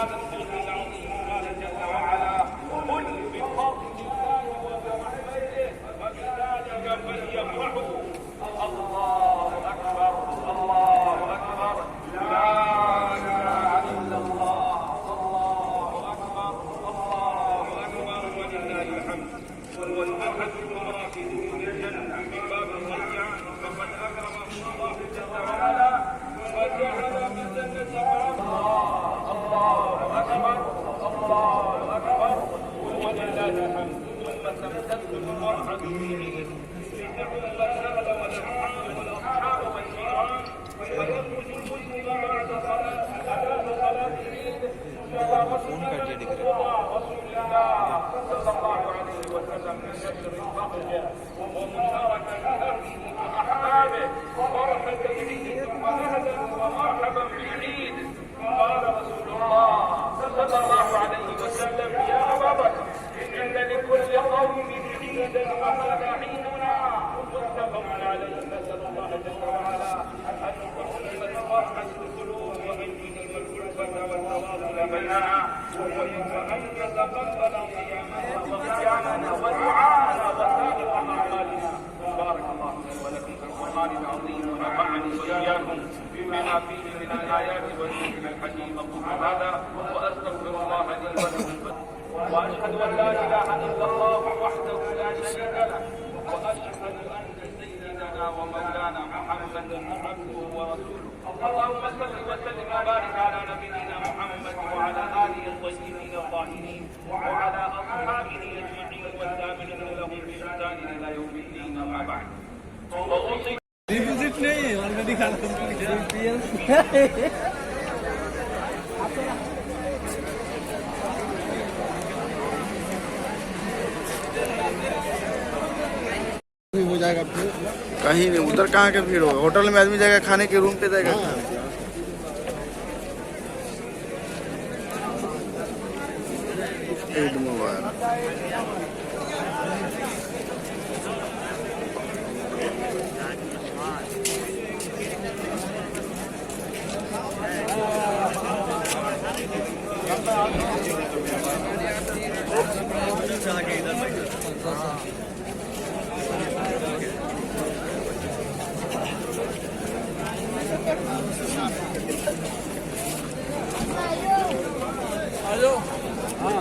هذا القول العظيم قال جل وعلا: قل بفضل الله وبرحمته فبذلك فليفرحوا. الله اكبر، الله اكبر، لا اله الا الله، الله اكبر، الله اكبر ولله الحمد. والأحد المراكز من الجنة من باب الرجعان فقد أكرمه الله جل وعلا وجعل من جنة الله أكبر، الله أكبر ولله الحمد. ثم تمتد المرحلة به لتعم السهل والأنعام والأصحاب والجيران ويخرج المسلم بعد صلاة العيد إلى رسول الله صلى الله عليه وسلم من نشر الفقه ومشاركة أهله وأحبابه وبركة العيد وأهلا ومرحبا بالعيد. قال رسول الله صلى الله عليه وسلم: يا أبا بكر إن لكل قوم عيدا وهذا عيدنا. متفق عليه. نسأل الله جل وعلا أن يحمل الفرحة القلوب وأن يجيب الألفة والتواصل بيننا وأن يتقبل صيامنا ودعاءنا وسائر أعمالنا. بارك الله لي ولكم في القرآن العظيم ونفعني وإياكم بما فيه من الآيات والذكر الحكيم. أقول هذا وأستغفر الله لي ولكم وأشهد أن لا إله إلا الله وحده لا شريك له وأشهد أن سيدنا ومولانا محمدا عبده ورسوله. اللهم صل وسلم وبارك على نبينا محمد وعلى آله الطيبين الطاهرين وعلى أصحابه أجمعين والتابعين لهم بإحسان إلى يوم الدين. أما بعد डिपॉजिट नहीं है ऑलरेडी खाना हो जाएगा फिर कहीं नहीं। उधर कहाँ के भीड़ होगा? होटल में आदमी जाएगा खाने के, रूम पे जाएगा। ईद मुबारक। हेलो हाँ